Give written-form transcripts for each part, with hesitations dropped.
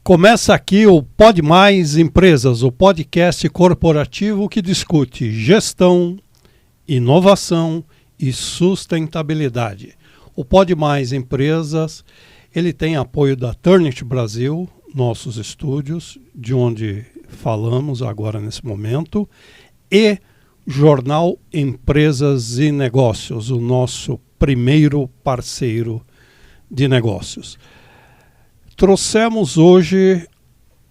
Começa aqui o Pode Mais Empresas, o podcast corporativo que discute gestão, inovação e sustentabilidade. O Pode Mais Empresas, ele tem apoio da Turnit Brasil, nossos estúdios, de onde falamos agora nesse momento, e Jornal Empresas e Negócios, o nosso primeiro parceiro de negócios. Trouxemos hoje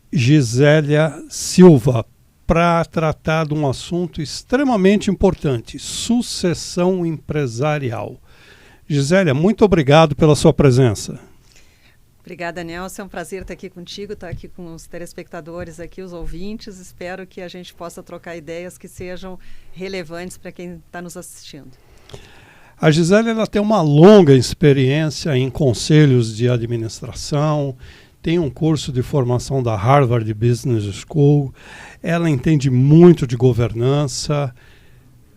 Gisélia Silva para tratar de um assunto extremamente importante, sucessão empresarial. Gisélia, muito obrigado pela sua presença. Obrigada, Nelson. É um prazer estar aqui contigo, estar aqui com os telespectadores, aqui, os ouvintes. Espero que a gente possa trocar ideias que sejam relevantes para quem está nos assistindo. A Gisélia ela tem uma longa experiência em conselhos de administração, tem um curso de formação da Harvard Business School, ela entende muito de governança,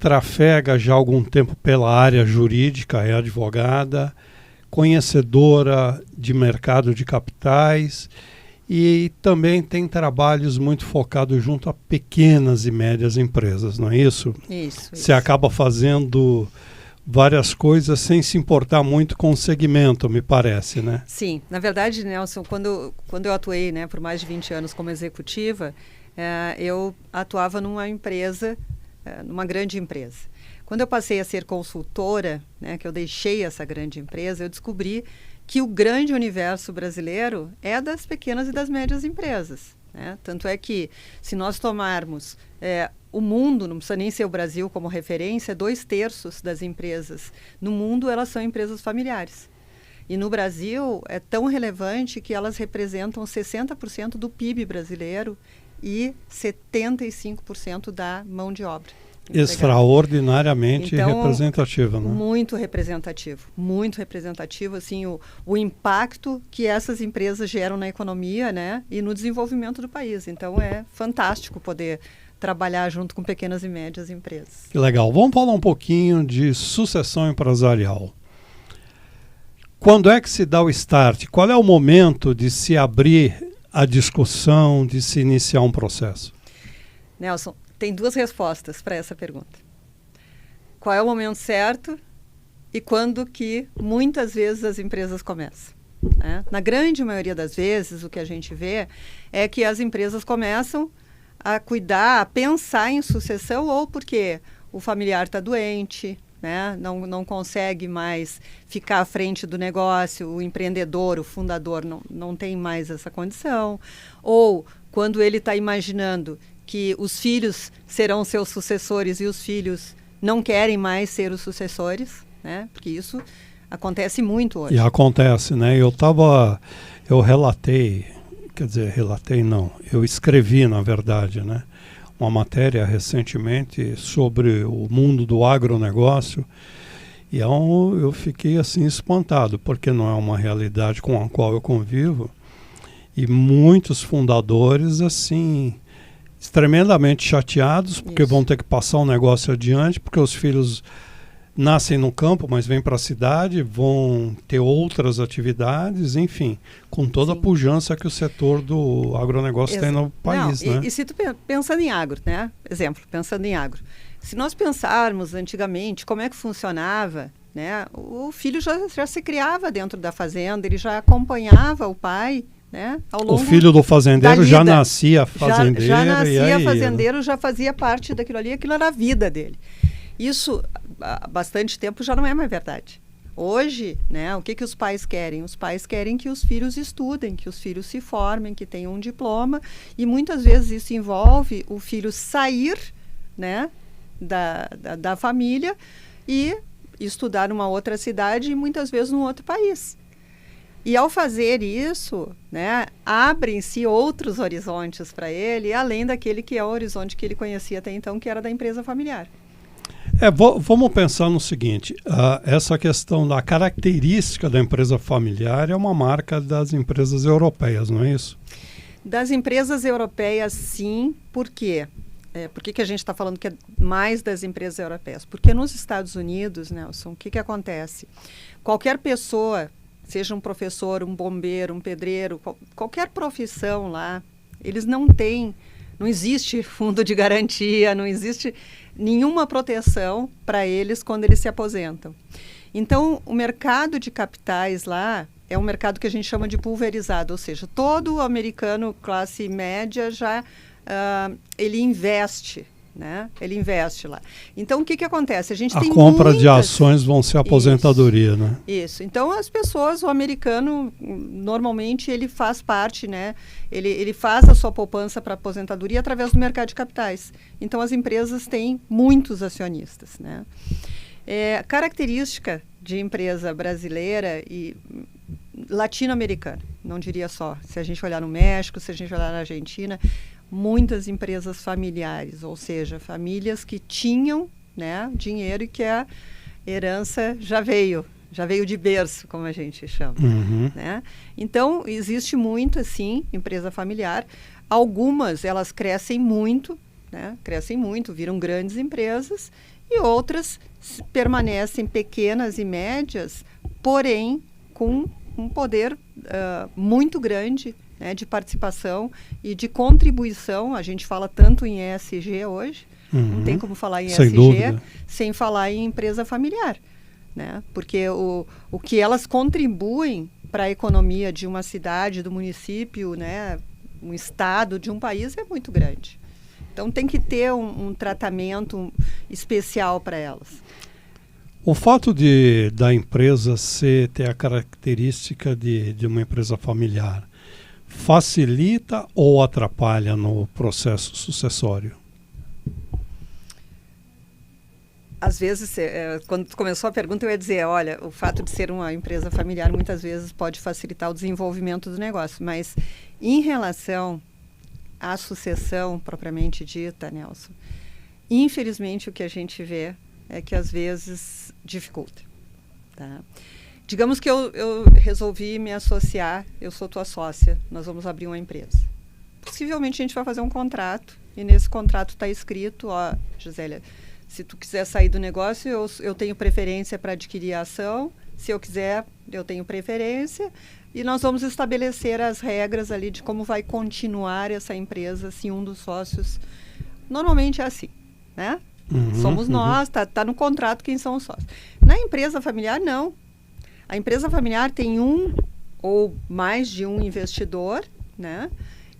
trafega já há algum tempo pela área jurídica, é advogada, conhecedora de mercado de capitais e também tem trabalhos muito focados junto a pequenas e médias empresas, não é isso? Isso. Você acaba fazendo várias coisas sem se importar muito com o segmento, me parece, né? Sim. Na verdade, Nelson, quando eu atuei, né, por mais de 20 anos como executiva, eu atuava numa empresa, numa grande empresa. Quando eu passei a ser consultora, né, que eu deixei essa grande empresa, eu descobri que o grande universo brasileiro é das pequenas e das médias empresas, né? Tanto é que, se nós tomarmos o mundo, não precisa nem ser o Brasil como referência, 2/3 das empresas no mundo, elas são empresas familiares. E no Brasil é tão relevante que elas representam 60% do PIB brasileiro e 75% da mão de obra. Extraordinariamente representativa, né? Muito representativo, assim, o impacto que essas empresas geram na economia, né, e no desenvolvimento do país. Então é fantástico poder trabalhar junto com pequenas e médias empresas. Que legal. Vamos falar um pouquinho de sucessão empresarial. Quando é que se dá o start? Qual é o momento de se abrir a discussão, de se iniciar um processo? Nelson, tem duas respostas para essa pergunta. Qual é o momento certo e quando que muitas vezes as empresas começam? Né? Na grande maioria das vezes, o que a gente vê é que as empresas começam a cuidar, a pensar em sucessão, ou porque o familiar está doente, né? Não consegue mais ficar à frente do negócio, o empreendedor, o fundador não tem mais essa condição, ou quando ele está imaginando que os filhos serão seus sucessores e os filhos não querem mais ser os sucessores, né? Porque isso acontece muito hoje. E acontece, né? Eu escrevi, na verdade, né, uma matéria recentemente sobre o mundo do agronegócio e eu fiquei assim espantado, porque não é uma realidade com a qual eu convivo e muitos fundadores assim tremendamente chateados porque vão ter que passar o negócio adiante, porque os filhos nascem no campo, mas vêm para a cidade, vão ter outras atividades, enfim, com toda a pujança que o setor do agronegócio tem no país. Né? E se tu pensando em agro, né? Exemplo, pensando em agro. Se nós pensarmos antigamente como é que funcionava, né? O filho já se criava dentro da fazenda, ele já acompanhava o pai, né? Ao longo o filho do fazendeiro já nascia fazendeiro. Já nascia fazendeiro, já fazia parte daquilo ali, aquilo era a vida dele. Isso, há bastante tempo, já não é mais verdade. Hoje, né, o que os pais querem? Os pais querem que os filhos estudem, que os filhos se formem, que tenham um diploma, e muitas vezes isso envolve o filho sair, né, da família e estudar numa outra cidade e muitas vezes num outro país. E ao fazer isso, né, abrem-se outros horizontes para ele, além daquele que é o horizonte que ele conhecia até então, que era da empresa familiar. Vamos pensar no seguinte, essa questão da característica da empresa familiar é uma marca das empresas europeias, não é isso? Das empresas europeias, sim. Por quê? Por que a gente está falando que é mais das empresas europeias? Porque nos Estados Unidos, Nelson, o que acontece? Qualquer pessoa seja um professor, um bombeiro, um pedreiro, qualquer profissão lá, eles não têm, não existe fundo de garantia, não existe nenhuma proteção para eles quando eles se aposentam. Então, o mercado de capitais lá é um mercado que a gente chama de pulverizado, ou seja, todo americano classe média já ele investe, né? Ele investe lá. Então, o que acontece? A gente tem compra de ações vão ser aposentadoria, isso, né? Isso. Então, as pessoas, o americano, normalmente, ele faz parte, né? Ele faz a sua poupança para aposentadoria através do mercado de capitais. Então, as empresas têm muitos acionistas, né? Característica de empresa brasileira e latino-americana, não diria só. Se a gente olhar no México, se a gente olhar na Argentina, muitas empresas familiares, ou seja, famílias que tinham, né, dinheiro e que a herança já veio de berço, como a gente chama. Uhum. Né? Então, existe muito, assim, empresa familiar. Algumas, elas crescem muito, né? Crescem muito, viram grandes empresas, e outras permanecem pequenas e médias, porém com um poder muito grande, né, de participação e de contribuição. A gente fala tanto em ESG hoje, não tem como falar em Sem ESG dúvida. sem falar em empresa familiar, né? Porque o que elas contribuem para a economia de uma cidade, do município, né, um estado, de um país é muito grande. Então tem que ter um tratamento especial para elas. O fato da empresa ter a característica de uma empresa familiar facilita ou atrapalha no processo sucessório? Às vezes, quando começou a pergunta, eu ia dizer, olha, o fato de ser uma empresa familiar muitas vezes pode facilitar o desenvolvimento do negócio, mas em relação à sucessão propriamente dita, Nelson, infelizmente o que a gente vê é que às vezes dificulta. Tá? Digamos que eu resolvi me associar, eu sou tua sócia, nós vamos abrir uma empresa. Possivelmente a gente vai fazer um contrato, e nesse contrato está escrito, ó, Gisélia, se tu quiser sair do negócio, eu tenho preferência para adquirir a ação, se eu quiser, eu tenho preferência, e nós vamos estabelecer as regras ali de como vai continuar essa empresa se um dos sócios... Normalmente é assim, né? Somos nós, tá no contrato quem são os sócios. Na empresa familiar, não. A empresa familiar tem um ou mais de um investidor, né?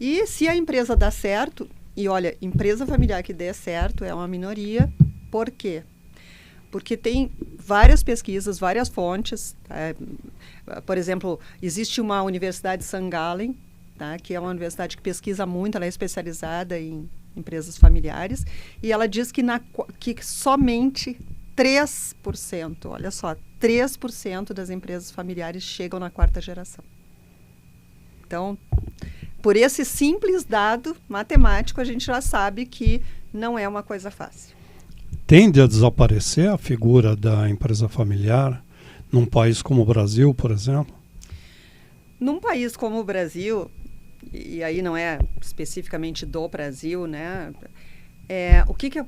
E se a empresa dá certo, e olha, empresa familiar que der certo é uma minoria, por quê? Porque tem várias pesquisas, várias fontes. Por exemplo, existe uma universidade St. Gallen, tá? Que é uma universidade que pesquisa muito, ela é especializada em empresas familiares, e ela diz que somente 3%, olha só, 3% das empresas familiares chegam na quarta geração. Então, por esse simples dado matemático, a gente já sabe que não é uma coisa fácil. Tende a desaparecer a figura da empresa familiar num país como o Brasil, por exemplo? Num país como o Brasil, e aí não é especificamente do Brasil, né?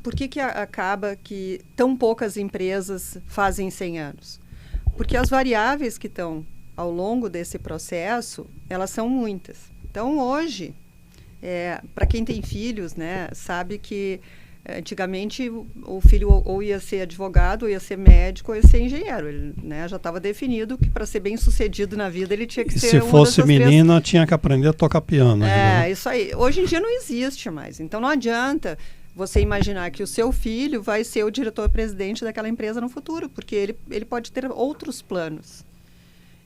Por que acaba que tão poucas empresas fazem 100 anos? Porque as variáveis que estão ao longo desse processo, elas são muitas. Então, hoje, para quem tem filhos, né, sabe que antigamente o filho ou ia ser advogado, ou ia ser médico, ou ia ser engenheiro. Ele, né, já estava definido que para ser bem sucedido na vida ele tinha que ser se fosse menina, tinha que aprender a tocar piano. Né? Isso aí. Hoje em dia não existe mais. Então não adianta você imaginar que o seu filho vai ser o diretor-presidente daquela empresa no futuro, porque ele pode ter outros planos.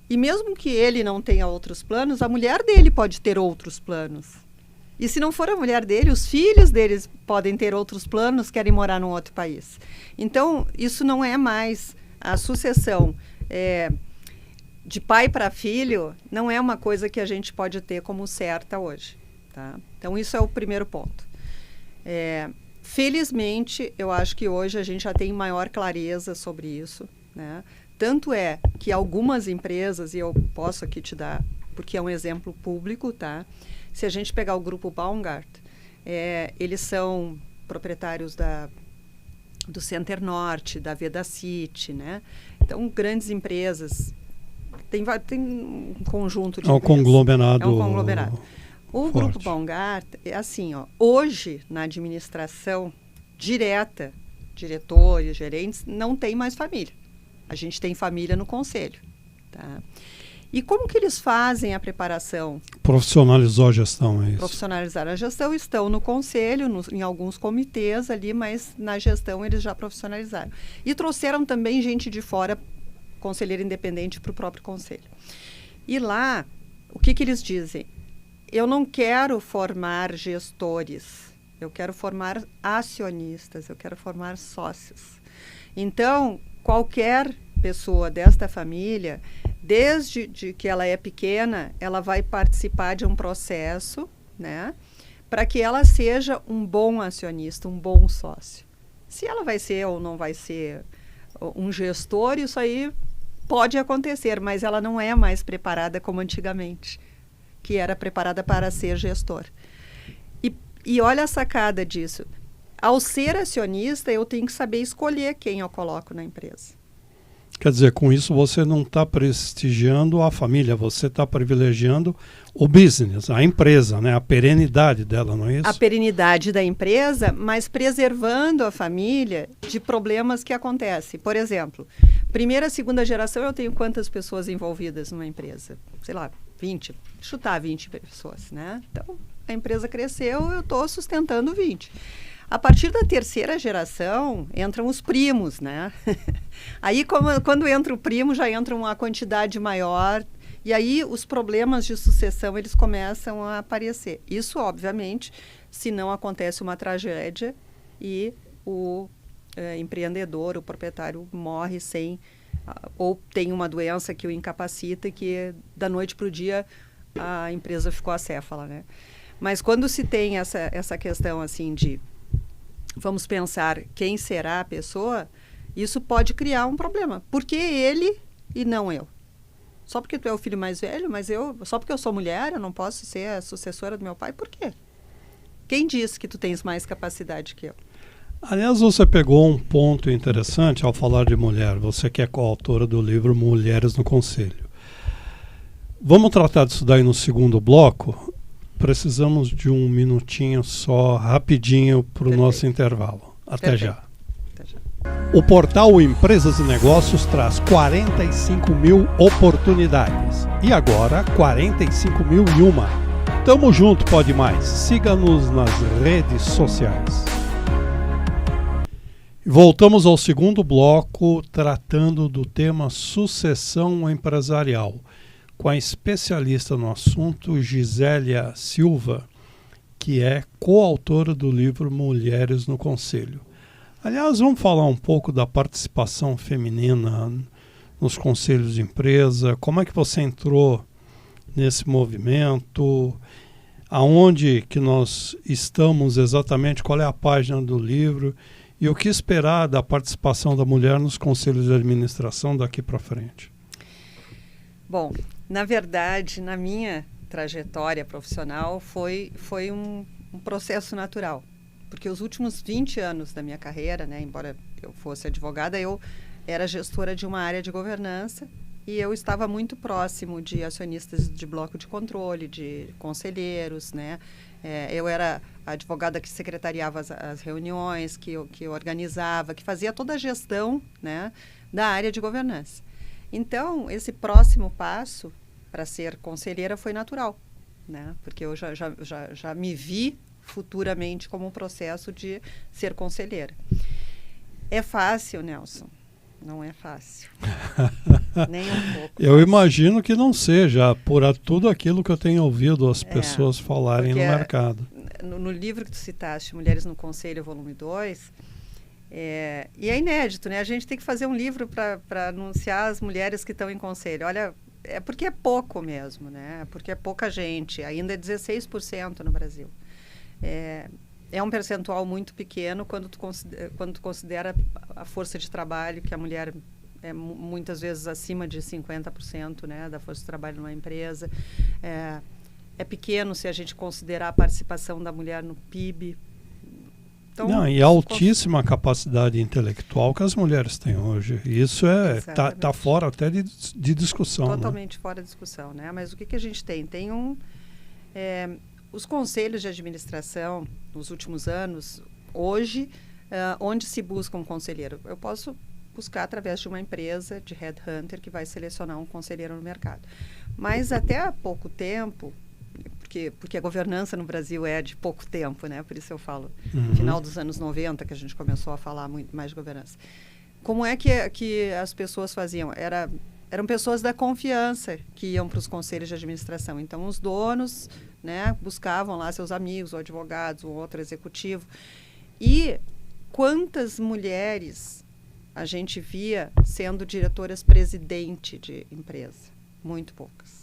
E mesmo que ele não tenha outros planos, a mulher dele pode ter outros planos. E se não for a mulher dele, os filhos deles podem ter outros planos, querem morar num outro país. Então, isso não é mais a sucessão de pai para filho, não é uma coisa que a gente pode ter como certa hoje. Tá? Então, isso é o primeiro ponto. Felizmente, eu acho que hoje a gente já tem maior clareza sobre isso. Né? Tanto é que algumas empresas, e eu posso aqui te dar, porque é um exemplo público, tá? Se a gente pegar o grupo Baumgart, eles são proprietários do Center Norte, da Vedacity, né? Então, grandes empresas tem um conjunto de É um empresas. conglomerado. É um conglomerado. O forte. Grupo Baumgart é assim, ó, hoje na administração direta, diretores, gerentes, não tem mais família. A gente tem família no conselho. Tá? E como que eles fazem a preparação? Profissionalizou a gestão, é isso? Profissionalizaram a gestão, estão no conselho, em alguns comitês ali, mas na gestão eles já profissionalizaram. E trouxeram também gente de fora, conselheiro independente, para o próprio conselho. E lá, o que eles dizem? Eu não quero formar gestores, eu quero formar acionistas, eu quero formar sócios. Então, qualquer pessoa desta família, desde que ela é pequena, ela vai participar de um processo, né, para que ela seja um bom acionista, um bom sócio. Se ela vai ser ou não vai ser um gestor, isso aí pode acontecer, mas ela não é mais preparada como antigamente, que era preparada para ser gestor. E olha a sacada disso. Ao ser acionista, eu tenho que saber escolher quem eu coloco na empresa. Quer dizer, com isso você não está prestigiando a família, você está privilegiando o business, a empresa, né? A perenidade dela, não é isso? A perenidade da empresa, mas preservando a família de problemas que acontecem. Por exemplo, primeira, segunda geração, eu tenho quantas pessoas envolvidas numa empresa? Sei lá, 20, chutar 20 pessoas, né? Então, a empresa cresceu, eu estou sustentando 20. A partir da terceira geração, entram os primos, né? Aí, quando entra o primo, já entra uma quantidade maior. E aí, os problemas de sucessão, eles começam a aparecer. Isso, obviamente, se não acontece uma tragédia e o empreendedor, o proprietário, morre sem... ou tem uma doença que o incapacita e que, da noite para o dia, a empresa ficou acéfala, né? Mas quando se tem essa questão, assim, de... vamos pensar quem será a pessoa, isso pode criar um problema. Por que ele e não eu? Só porque tu é o filho mais velho, mas só porque eu sou mulher, eu não posso ser a sucessora do meu pai? Por quê? Quem disse que tu tens mais capacidade que eu? Aliás, você pegou um ponto interessante ao falar de mulher. Você que é coautora do livro Mulheres no Conselho. Vamos tratar disso daí no segundo bloco. Precisamos de um minutinho só, rapidinho, para o nosso intervalo. Até já. Até já. O portal Empresas e Negócios traz 45 mil oportunidades. E agora, 45.001. Tamo junto, pode mais. Siga-nos nas redes sociais. Voltamos ao segundo bloco, tratando do tema sucessão empresarial, com a especialista no assunto, Gisélia Silva, que é coautora do livro Mulheres no Conselho. Aliás, vamos falar um pouco da participação feminina nos conselhos de empresa. Como é que você entrou nesse movimento? Aonde que nós estamos exatamente? Qual é a página do livro? E o que esperar da participação da mulher nos conselhos de administração daqui para frente? Bom, na verdade, na minha trajetória profissional, foi um processo natural. Porque os últimos 20 anos da minha carreira, né, embora eu fosse advogada, eu era gestora de uma área de governança e eu estava muito próximo de acionistas de bloco de controle, de conselheiros, né? Eu era a advogada que secretariava as reuniões, que organizava, que fazia toda a gestão, né, da área de governança. Então, esse próximo passo para ser conselheira foi natural, né? Porque eu já me vi futuramente como um processo de ser conselheira. É fácil, Nelson? Não é fácil. Nem um pouco. Eu imagino que não seja, por tudo aquilo que eu tenho ouvido as pessoas falarem no mercado. No livro que tu citaste, Mulheres no Conselho, volume 2, e é inédito, né? A gente tem que fazer um livro para anunciar as mulheres que estão em conselho. Olha, é porque é pouco mesmo, né? Porque é pouca gente. Ainda é 16% no Brasil. É um percentual muito pequeno quando tu considera a força de trabalho, que a mulher é muitas vezes acima de 50%, né, da força de trabalho numa empresa. É pequeno se a gente considerar a participação da mulher no PIB. Então, não, e a altíssima capacidade intelectual que as mulheres têm hoje. Isso tá fora até de discussão. Totalmente, né? Fora de discussão, né? Mas o que a gente tem? Tem os conselhos de administração, nos últimos anos, hoje, onde se busca um conselheiro? Eu posso buscar através de uma empresa de headhunter que vai selecionar um conselheiro no mercado. Mas até há pouco tempo, porque a governança no Brasil é de pouco tempo, né? Por isso eu falo, final dos anos 90, que a gente começou a falar muito mais de governança. Como é que as pessoas faziam? Eram pessoas da confiança que iam para os conselhos de administração. Então, os donos, né, buscavam lá seus amigos, ou advogados, ou outro executivo. E quantas mulheres a gente via sendo diretoras-presidente de empresa? Muito poucas.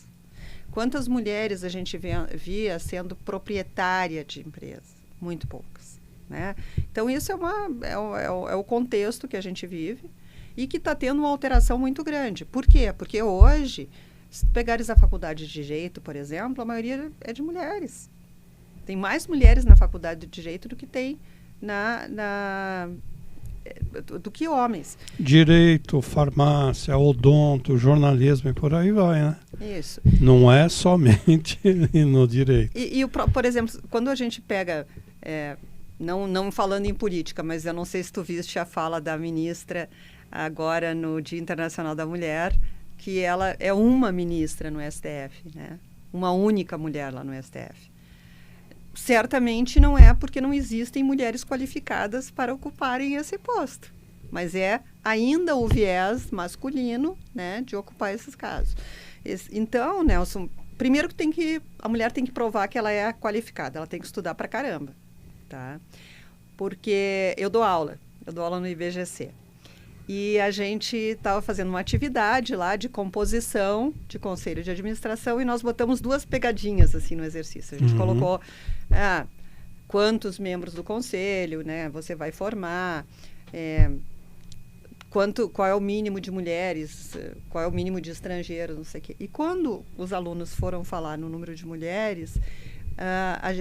Quantas mulheres a gente via sendo proprietária de empresa? Muito poucas, né? Então, isso é o contexto que a gente vive e que está tendo uma alteração muito grande. Por quê? Porque hoje, se pegares a faculdade de Direito, por exemplo, a maioria é de mulheres. Tem mais mulheres na faculdade de Direito do que tem do que homens. Direito, farmácia, odonto, jornalismo e por aí vai, né? Isso. Não é somente no direito. Por exemplo, quando a gente pega, não falando em política, mas eu não sei se tu viste a fala da ministra agora no Dia Internacional da Mulher, que ela é uma ministra no STF, né? Uma única mulher lá no STF. Certamente não é porque não existem mulheres qualificadas para ocuparem esse posto, mas é ainda o viés masculino, né, de ocupar esses casos. Então, Nelson, primeiro que a mulher tem que provar que ela é qualificada, ela tem que estudar pra caramba, tá? Porque eu dou aula no IBGC. E a gente estava fazendo uma atividade lá de composição de conselho de administração e nós botamos 2 pegadinhas assim no exercício. A gente colocou quantos membros do conselho, né, você vai formar, qual é o mínimo de mulheres, qual é o mínimo de estrangeiros, não sei o quê. E quando os alunos foram falar no número de mulheres,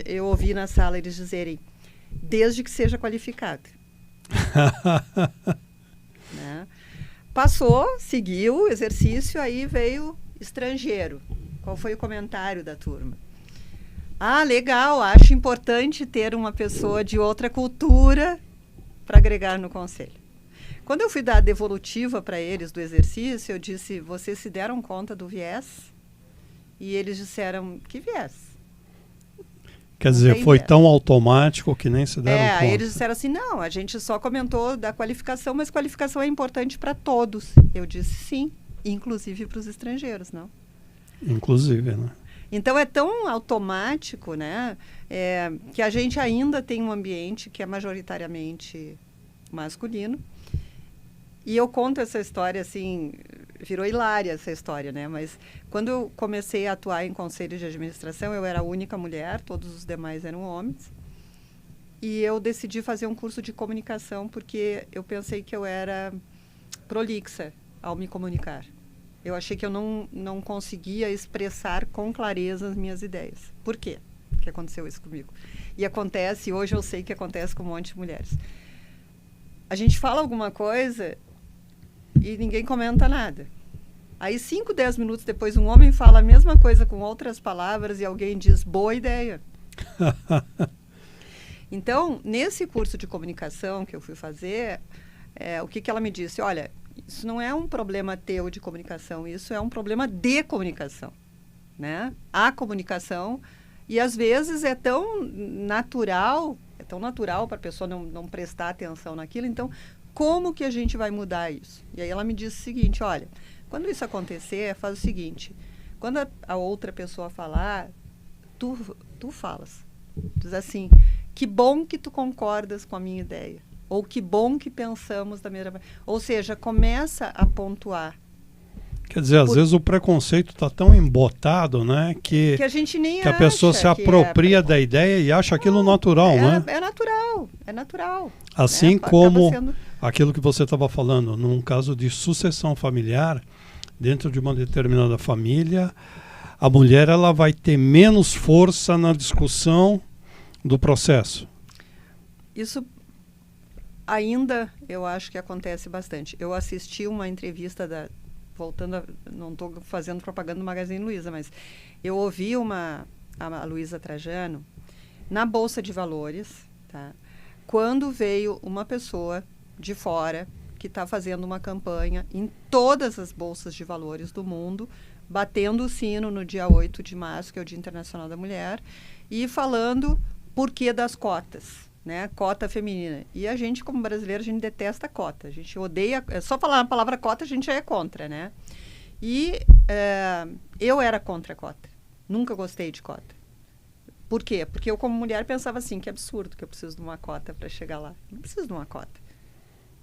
eu ouvi na sala eles dizerem, desde que seja qualificado. Né? Passou, seguiu o exercício, aí veio estrangeiro. Qual foi o comentário da turma? Legal, acho importante ter uma pessoa de outra cultura para agregar no conselho. Quando eu fui dar a devolutiva para eles do exercício, eu disse, vocês se deram conta do viés? E eles disseram, que viés? Quer dizer, foi tão automático que nem se deram conta. Aí eles disseram assim, não, a gente só comentou da qualificação, mas qualificação é importante para todos. Eu disse sim, inclusive para os estrangeiros, não? Inclusive, né? Então é tão automático, né, que a gente ainda tem um ambiente que é majoritariamente masculino. E eu conto essa história assim, virou hilária essa história, né? Mas quando eu comecei a atuar em conselhos de administração, eu era a única mulher, todos os demais eram homens. E eu decidi fazer um curso de comunicação porque eu pensei que eu era prolixa ao me comunicar. Eu achei que eu não conseguia expressar com clareza as minhas ideias. Por quê que aconteceu isso comigo? E acontece, hoje eu sei que acontece com um monte de mulheres. A gente fala alguma coisa e ninguém comenta nada. Aí 5, 10 minutos depois um homem fala a mesma coisa com outras palavras e alguém diz, boa ideia. Então, nesse curso de comunicação que eu fui fazer, o que ela me disse? Olha, isso não é um problema teu de comunicação, isso é um problema de comunicação, né? A comunicação, e às vezes é tão natural para a pessoa não prestar atenção naquilo, então como que a gente vai mudar isso? E aí ela me disse o seguinte, olha, quando isso acontecer, faz o seguinte, quando a outra pessoa falar, tu falas. Diz assim, que bom que tu concordas com a minha ideia. Ou que bom que pensamos da mesma maneira. Ou seja, começa a pontuar. Quer dizer, às vezes o preconceito está tão embotado, né, que a gente nem que a pessoa se apropria da ideia e acha aquilo natural, né? É natural. Assim como aquilo que você estava falando, num caso de sucessão familiar, dentro de uma determinada família, a mulher ela vai ter menos força na discussão do processo. Isso Ainda eu acho que acontece bastante. Eu assisti uma entrevista não estou fazendo propaganda do Magazine Luiza, mas eu ouvi a Luiza Trajano na Bolsa de Valores, tá? Quando veio uma pessoa de fora que está fazendo uma campanha em todas as bolsas de valores do mundo, batendo o sino no dia 8 de março, que é o Dia Internacional da Mulher, e falando por que das cotas, né? Cota feminina. E a gente, como brasileiro, a gente detesta a cota. A gente odeia... Só falar a palavra cota, a gente já é contra, né? E eu era contra a cota. Nunca gostei de cota. Por quê? Porque eu, como mulher, pensava assim, que absurdo que eu preciso de uma cota para chegar lá. Não preciso de uma cota.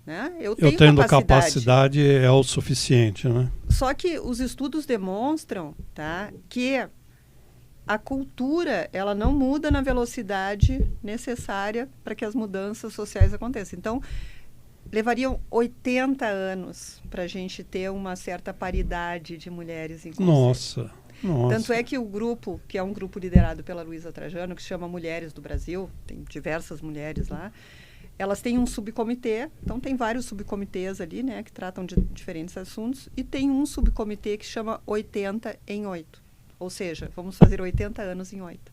Né? Eu tendo capacidade é o suficiente, né? Só que os estudos demonstram, tá, que a cultura ela não muda na velocidade necessária para que as mudanças sociais aconteçam. Então, levariam 80 anos para a gente ter uma certa paridade de mulheres em conselho. Nossa. Tanto é que o grupo, que é um grupo liderado pela Luiza Trajano, que se chama Mulheres do Brasil, tem diversas mulheres lá, elas têm um subcomitê, então tem vários subcomitês ali, né, que tratam de diferentes assuntos, e tem um subcomitê que chama 80 em 8. Ou seja, vamos fazer 80 anos em 8.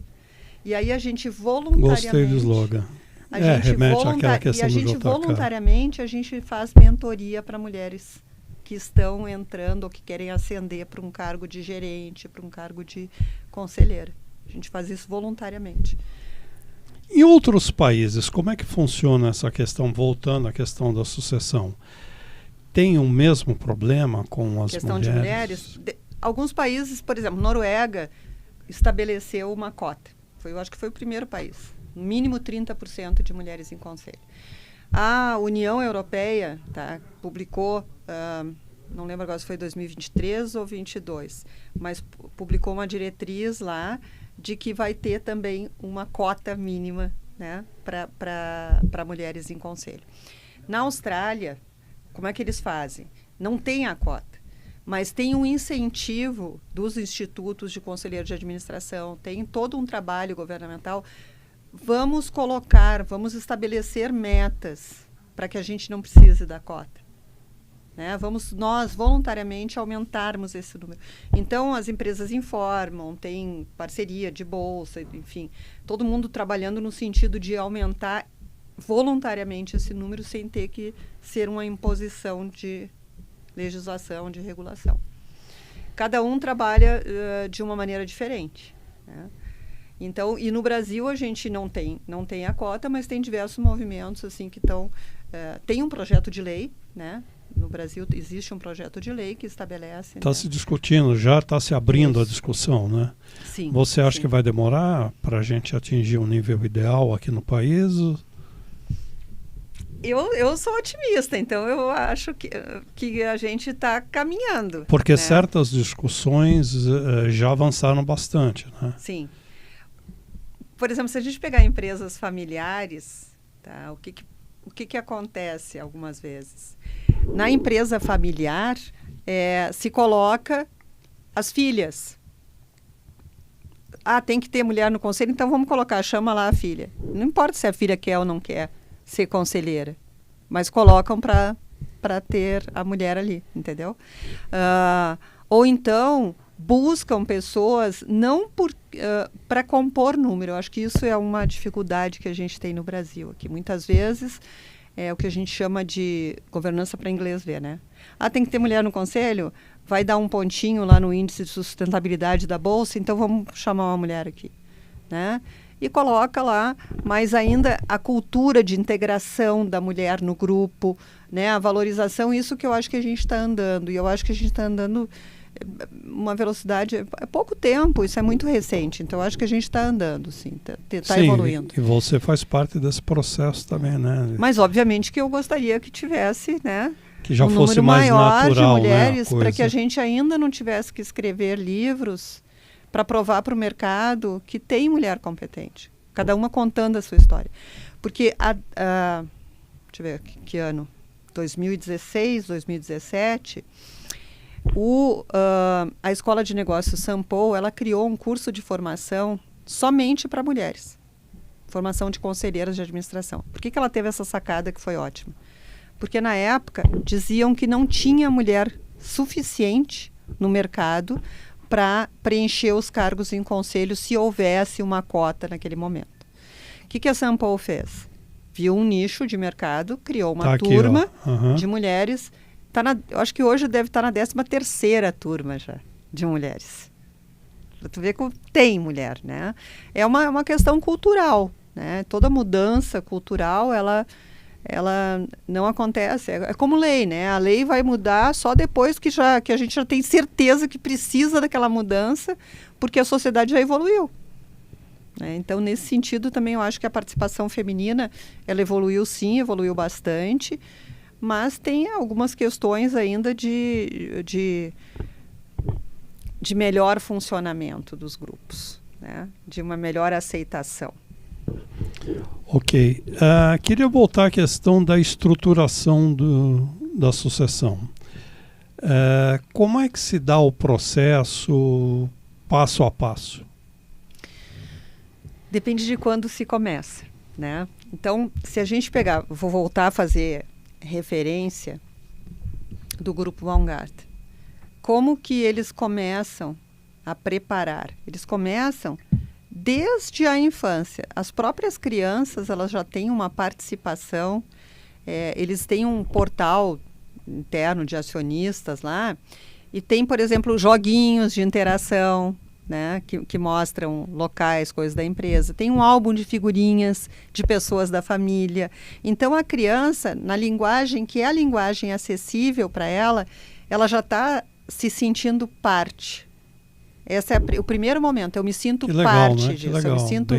E aí a gente voluntariamente... Gostei do slogan. Remete àquela questão do JK. E a gente voluntariamente, a gente faz mentoria para mulheres que estão entrando ou que querem ascender para um cargo de gerente, para um cargo de conselheira. A gente faz isso voluntariamente. Em outros países, como é que funciona essa questão, voltando à questão da sucessão? Tem o mesmo problema com as questão mulheres? De mulheres? Alguns países, por exemplo, Noruega estabeleceu uma cota. Eu acho que foi o primeiro país. No mínimo 30% de mulheres em conselho. A União Europeia, tá, publicou, não lembro agora se foi 2023 ou 2022, mas publicou uma diretriz lá de que vai ter também uma cota mínima, né, para mulheres em conselho. Na Austrália, como é que eles fazem? Não tem a cota, mas tem um incentivo dos institutos de conselheiro de administração, tem todo um trabalho governamental. Vamos estabelecer metas para que a gente não precise da cota. Né? Vamos nós voluntariamente aumentarmos esse número. Então, as empresas informam, tem parceria de bolsa, enfim, todo mundo trabalhando no sentido de aumentar voluntariamente esse número sem ter que ser uma imposição de legislação, de regulação. Cada um trabalha de uma maneira diferente. Né? Então, e no Brasil a gente não tem a cota, mas tem diversos movimentos assim que estão... tem um projeto de lei, né? No Brasil existe um projeto de lei que estabelece... Está, né, se discutindo, já está se abrindo a discussão, né? Sim. Você acha sim. que vai demorar para a gente atingir um nível ideal aqui no país? Eu sou otimista, então eu acho que a gente está caminhando. Porque, né, certas discussões já avançaram bastante, né? Sim. Por exemplo, se a gente pegar empresas familiares, tá, o que acontece algumas vezes? Na empresa familiar, se coloca as filhas. Tem que ter mulher no conselho, então vamos colocar, chama lá a filha. Não importa se a filha quer ou não quer ser conselheira, mas colocam para ter a mulher ali, entendeu? Ou então buscam pessoas não para compor número. Eu acho que isso é uma dificuldade que a gente tem no Brasil aqui. Muitas vezes é o que a gente chama de governança para inglês ver, né? Tem que ter mulher no conselho? Vai dar um pontinho lá no índice de sustentabilidade da Bolsa, então vamos chamar uma mulher aqui, né? E coloca lá, mas ainda a cultura de integração da mulher no grupo, né? A valorização, isso que eu acho que a gente está andando. E eu acho que a gente está andando uma velocidade... É pouco tempo, isso é muito recente. Então, eu acho que a gente está andando, sim, está evoluindo. E você faz parte desse processo também, né? Mas, obviamente, que eu gostaria que tivesse, né, que já um fosse número mais maior natural, de mulheres, né, para que a gente ainda não tivesse que escrever livros para provar para o mercado que tem mulher competente. Cada uma contando a sua história. Porque, deixa eu ver que ano, 2016, 2017, a Escola de Negócios Sampo, ela criou um curso de formação somente para mulheres. formação de conselheiras de administração. Por que ela teve essa sacada que foi ótima? Porque na época diziam que não tinha mulher suficiente no mercado para preencher os cargos em conselho se houvesse uma cota naquele momento. O que a Sampo fez? Viu um nicho de mercado, criou uma turma de mulheres. Eu acho que hoje deve estar na 13ª turma já de mulheres. Para tu ver que tem mulher, né? É uma questão cultural, né? Toda mudança cultural, ela não acontece. É como lei, né? A lei vai mudar só depois que a gente já tem certeza que precisa daquela mudança, porque a sociedade já evoluiu. Né? Então, nesse sentido, também eu acho que a participação feminina, ela evoluiu sim, evoluiu bastante, mas tem algumas questões ainda de melhor funcionamento dos grupos, né? De uma melhor aceitação. Ok. Queria voltar à questão da estruturação da sucessão. Como é que se dá o processo passo a passo? Depende de quando se começa, né? Então, se a gente pegar, vou voltar a fazer referência do Grupo Baumgarten. Como que eles começam a preparar? Eles começam desde a infância. As próprias crianças, elas já têm uma participação, eles têm um portal interno de acionistas lá, e tem, por exemplo, joguinhos de interação, né, que mostram locais, coisas da empresa. Tem um álbum de figurinhas de pessoas da família. Então, a criança, na linguagem que é a linguagem acessível para ela já está se sentindo parte. Esse é o primeiro momento. Eu me sinto parte disso. Que legal, eu me sinto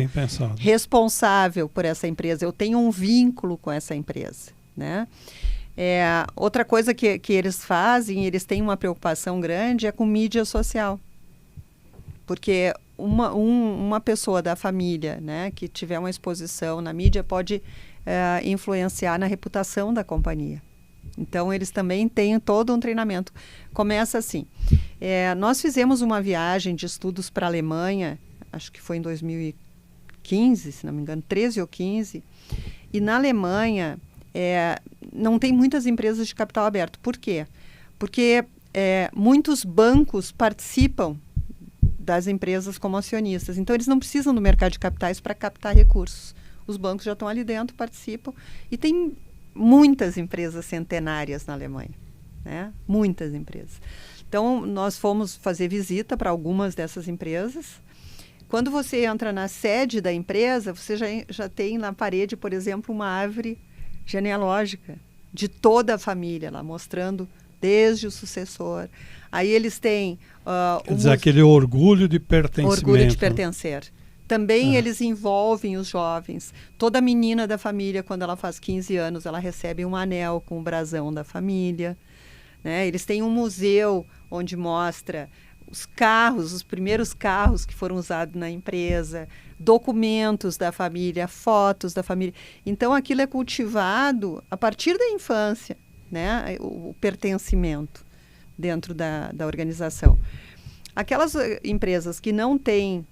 responsável por essa empresa. Eu tenho um vínculo com essa empresa, né? Outra coisa que eles fazem, eles têm uma preocupação grande, é com mídia social. Porque uma pessoa da família, né, que tiver uma exposição na mídia pode influenciar na reputação da companhia. Então, eles também têm todo um treinamento. Começa assim. Nós fizemos uma viagem de estudos para a Alemanha, acho que foi em 2015, se não me engano, 13 ou 15. E na Alemanha, não tem muitas empresas de capital aberto. Por quê? Porque muitos bancos participam das empresas como acionistas. Então, eles não precisam do mercado de capitais para captar recursos. Os bancos já estão ali dentro, participam. E tem muitas empresas centenárias na Alemanha, né? Muitas empresas. Então, nós fomos fazer visita para algumas dessas empresas. Quando você entra na sede da empresa, você já tem na parede, por exemplo, uma árvore genealógica de toda a família, lá mostrando desde o sucessor. Aí eles têm... Quer dizer, aquele orgulho de pertencimento. Orgulho de pertencer. Também eles envolvem os jovens. Toda menina da família, quando ela faz 15 anos, ela recebe um anel com o brasão da família. Né? Eles têm um museu onde mostra os carros, os primeiros carros que foram usados na empresa, documentos da família, fotos da família. Então, aquilo é cultivado a partir da infância, né? O pertencimento dentro da organização. Aquelas empresas que não têm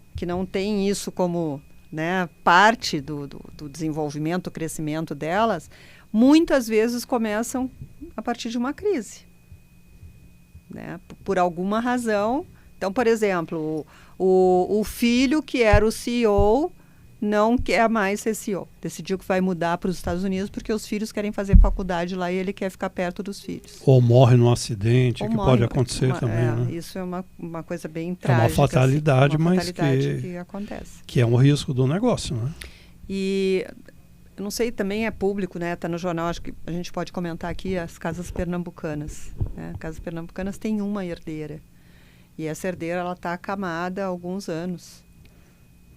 isso como, né, parte do desenvolvimento, do crescimento delas, muitas vezes começam a partir de uma crise. Né? Por alguma razão. Então, por exemplo, o filho que era o CEO não quer mais ser CEO. Decidiu que vai mudar para os Estados Unidos porque os filhos querem fazer faculdade lá e ele quer ficar perto dos filhos. Ou morre num acidente, que pode acontecer também. Né? Isso é uma coisa bem trágica. É uma fatalidade, assim, mas que acontece. Que é um risco do negócio, né? E, eu não sei, também é público, né? Está no jornal, acho que a gente pode comentar aqui as casas pernambucanas. Né? As casas pernambucanas têm uma herdeira. E essa herdeira, ela está acamada há alguns anos.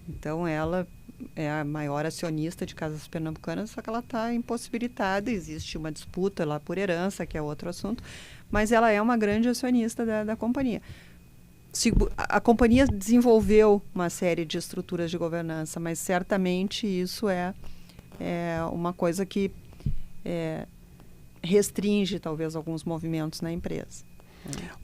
Então, ela é a maior acionista de casas pernambucanas, só que ela está impossibilitada. Existe uma disputa lá por herança, que é outro assunto, mas ela é uma grande acionista da companhia. A companhia desenvolveu uma série de estruturas de governança, mas certamente isso é uma coisa que restringe talvez alguns movimentos na empresa.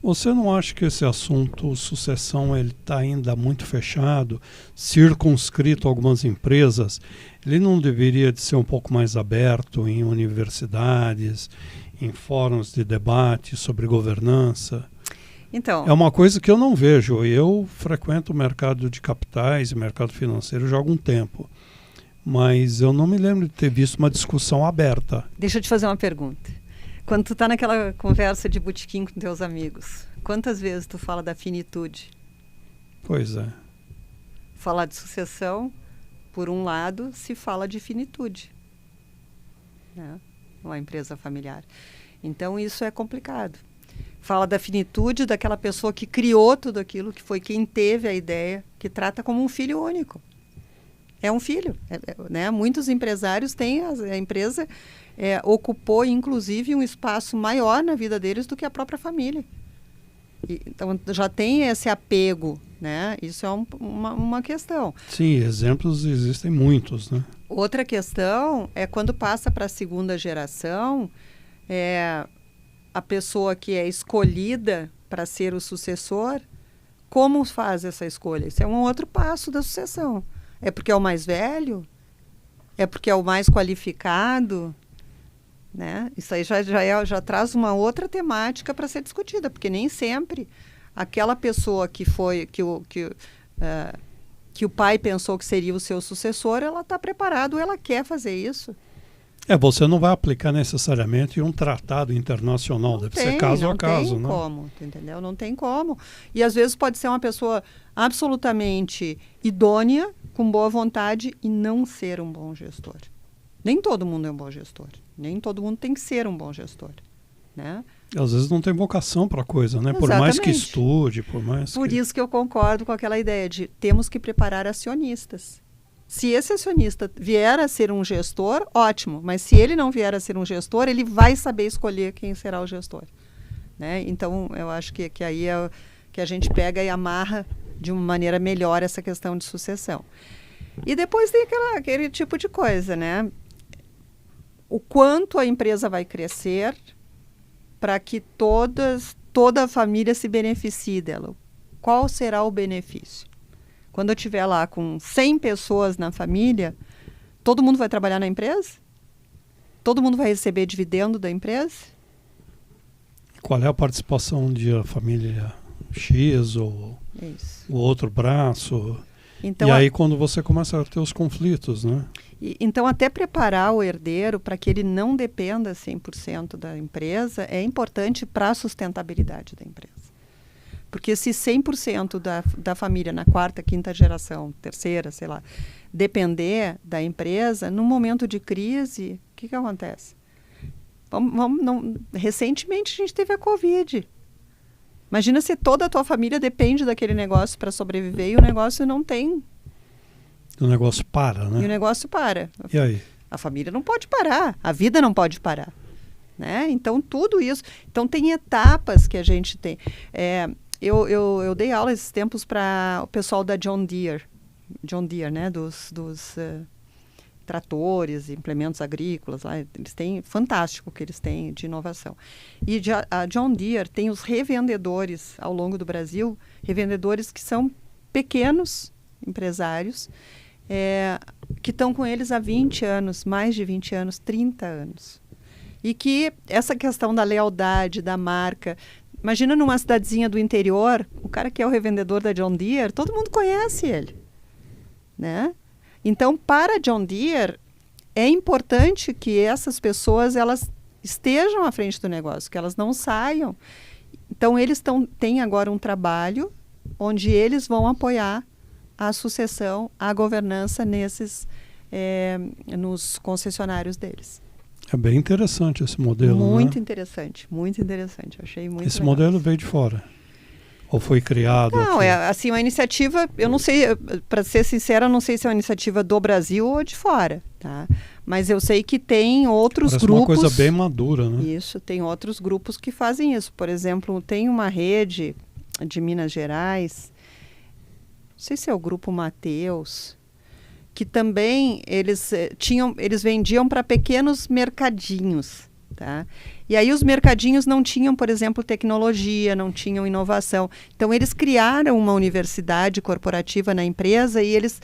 Você não acha que esse assunto sucessão ele está ainda muito fechado, circunscrito a algumas empresas? Ele não deveria de ser um pouco mais aberto em universidades, em fóruns de debate sobre governança? Então, É uma coisa que eu não vejo. Eu frequento o mercado de capitais e mercado financeiro já há algum tempo, mas eu não me lembro de ter visto uma discussão aberta. deixa eu te fazer uma pergunta. Quando tu tá naquela conversa de botequim com teus amigos, quantas vezes tu fala da finitude? Pois é. Falar de sucessão, por um lado, se fala de finitude, né? Uma empresa familiar. Então, isso é complicado. Fala da finitude daquela pessoa que criou tudo aquilo, que foi quem teve a ideia, que trata como um filho único. É um filho, né? Muitos empresários têm, a empresa ocupou, inclusive, um espaço maior na vida deles do que a própria família. Então, já tem esse apego, né? Isso é uma questão. Sim, exemplos existem muitos, né? Outra questão é quando passa para a segunda geração, a pessoa que é escolhida para ser o sucessor, como faz essa escolha? Isso é um outro passo da sucessão. É porque é o mais velho? É porque é o mais qualificado? Né? Isso aí já traz uma outra temática para ser discutida, porque nem sempre aquela pessoa que o pai pensou que seria o seu sucessor, ela está preparada ou ela quer fazer isso. Você não vai aplicar necessariamente um tratado internacional, deve ser caso a caso, né? Não tem como, entendeu? Não tem como. E às vezes pode ser uma pessoa absolutamente idônea, com boa vontade e não ser um bom gestor. Nem todo mundo é um bom gestor. Nem todo mundo tem que ser um bom gestor, né? Às vezes não tem vocação para a coisa, né? Por mais que estude, Por isso que eu concordo com aquela ideia de temos que preparar acionistas. Se esse acionista vier a ser um gestor, ótimo. Mas se ele não vier a ser um gestor, ele vai saber escolher quem será o gestor, né? Então, eu acho que aí é que a gente pega e amarra de uma maneira melhor essa questão de sucessão. E depois tem aquele tipo de coisa, né? O quanto a empresa vai crescer para que toda a família se beneficie dela. Qual será o benefício? Quando eu estiver lá com 100 pessoas na família, todo mundo vai trabalhar na empresa? Todo mundo vai receber dividendo da empresa? Qual é a participação de a família X ou o outro braço? Então, e aí quando você começa a ter os conflitos, né? Então, até preparar o herdeiro para que ele não dependa 100% da empresa é importante para a sustentabilidade da empresa. Porque se 100% da família na quarta, quinta geração, terceira, sei lá, depender da empresa, num momento de crise, o que acontece? Recentemente a gente teve a Covid. Imagina se toda a tua família depende daquele negócio para sobreviver e o negócio não tem. O negócio para, né? E o negócio para. E aí? A família não pode parar, a vida não pode parar, né? Então, tudo isso. Então, tem etapas que a gente tem. Eu dei aula esses tempos para o pessoal da John Deere, né? Dos tratores, implementos agrícolas, lá, eles têm, fantástico o que eles têm de inovação. E a John Deere tem os revendedores ao longo do Brasil, revendedores que são pequenos empresários, que estão com eles há 20 anos, mais de 20 anos, 30 anos. E que essa questão da lealdade, da marca, imagina numa cidadezinha do interior, o cara que é o revendedor da John Deere, todo mundo conhece ele, né? Então, para a John Deere, é importante que essas pessoas elas estejam à frente do negócio, que elas não saiam. Então, eles têm agora um trabalho onde eles vão apoiar a sucessão, a governança nos concessionários deles. É bem interessante esse modelo, muito né? interessante, muito interessante. Eu achei muito Esse legal. modelo veio de fora? Ou foi criado? Não, aqui? assim, uma iniciativa, eu não sei, para ser sincera, eu não sei se é uma iniciativa do Brasil ou de fora, tá? Mas eu sei que tem outros Parece grupos... uma coisa bem madura, né? Isso, tem outros grupos que fazem isso. Por exemplo, tem uma rede de Minas Gerais, não sei se é o Grupo Mateus, que também eles vendiam para pequenos mercadinhos, Tá? E aí os mercadinhos não tinham, por exemplo, tecnologia, não tinham inovação. Então eles criaram uma universidade corporativa na empresa e eles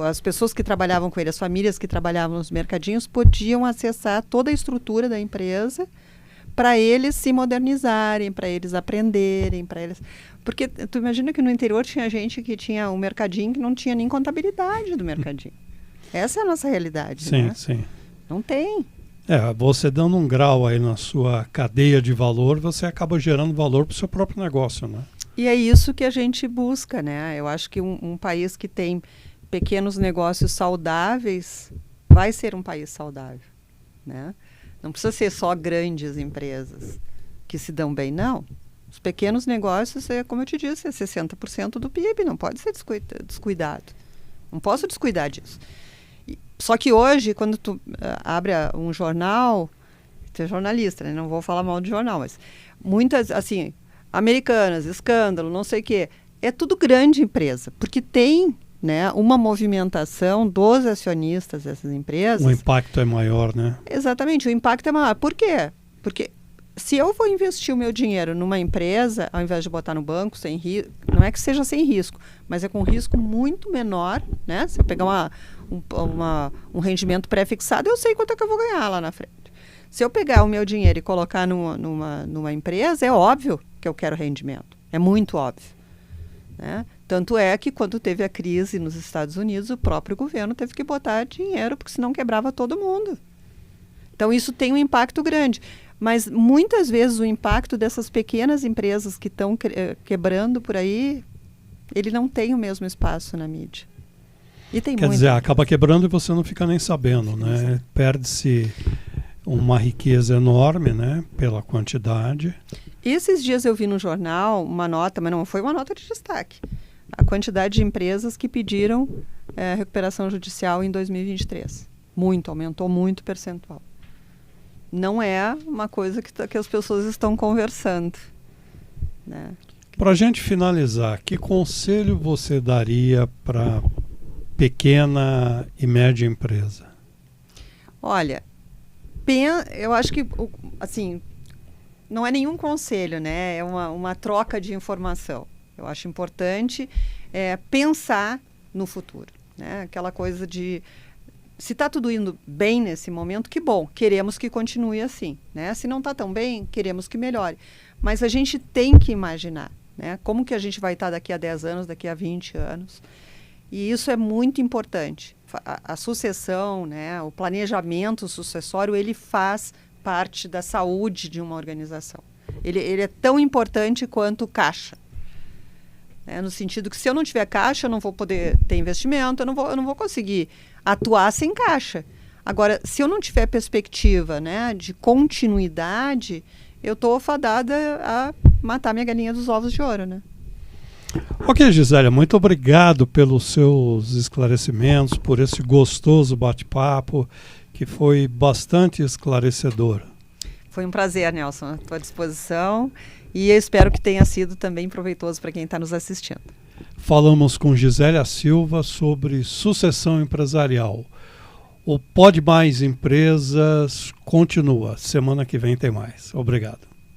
as pessoas que trabalhavam com ele, as famílias que trabalhavam nos mercadinhos podiam acessar toda a estrutura da empresa para eles se modernizarem, para eles aprenderem, para eles... Porque tu imagina que no interior tinha gente que tinha um mercadinho que não tinha nem contabilidade do mercadinho. Essa é a nossa realidade, sim, né? Sim. Não tem. Você dando um grau aí na sua cadeia de valor, você acaba gerando valor para o seu próprio negócio, né? E é isso que a gente busca, né? Eu acho que um país que tem pequenos negócios saudáveis vai ser um país saudável, né? Não precisa ser só grandes empresas que se dão bem, não. Os pequenos negócios, como eu te disse, é 60% do PIB, não pode ser descuidado. Não posso descuidar disso. Só que hoje, quando tu abre um jornal, tu é jornalista, né? Não vou falar mal de jornal, mas muitas, assim, Americanas, Escândalo, não sei o quê, é tudo grande empresa, porque tem, né, uma movimentação dos acionistas dessas empresas. O impacto é maior, né? Exatamente, o impacto é maior. Por quê? Porque se eu vou investir o meu dinheiro numa empresa, ao invés de botar no banco, sem risco, não é que seja sem risco, mas é com risco muito menor, né? Se eu pegar um rendimento pré-fixado, eu sei quanto é que eu vou ganhar lá na frente. Se eu pegar o meu dinheiro e colocar numa empresa, é óbvio que eu quero rendimento. É muito óbvio, né? Tanto é que quando teve a crise nos Estados Unidos, o próprio governo teve que botar dinheiro, porque senão quebrava todo mundo. Então isso tem um impacto grande. Mas muitas vezes o impacto dessas pequenas empresas que estão quebrando por aí, ele não tem o mesmo espaço na mídia. E tem Quer dizer, acaba quebrando e você não fica nem sabendo, né? Perde-se uma riqueza enorme, né? Pela quantidade. Esses dias eu vi no jornal uma nota, mas não foi uma nota de destaque. A quantidade de empresas que pediram recuperação judicial em 2023. Aumentou muito o percentual. Não é uma coisa que as pessoas estão conversando, né? Para a gente finalizar, que conselho você daria para pequena e média empresa? Olha, eu acho que, assim, não é nenhum conselho, né? É uma troca de informação. Eu acho importante pensar no futuro, né? Aquela coisa de... Se está tudo indo bem nesse momento, que bom, queremos que continue assim, né? Se não está tão bem, queremos que melhore. Mas a gente tem que imaginar, né? Como que a gente vai estar daqui a 10 anos, daqui a 20 anos. E isso é muito importante. A sucessão, né? O planejamento sucessório, ele faz parte da saúde de uma organização. Ele é tão importante quanto o caixa. No sentido que se eu não tiver caixa, eu não vou poder ter investimento, eu não vou conseguir atuar sem caixa. Agora, se eu não tiver perspectiva, né, de continuidade, eu estou fadada a matar minha galinha dos ovos de ouro, né? Ok, Gisélia, muito obrigado pelos seus esclarecimentos, por esse gostoso bate-papo, que foi bastante esclarecedor. Foi um prazer, Nelson, à tua disposição, e eu espero que tenha sido também proveitoso para quem está nos assistindo. Falamos com Gisélia Silva sobre sucessão empresarial. O Pode Mais Empresas continua. Semana que vem tem mais. Obrigado.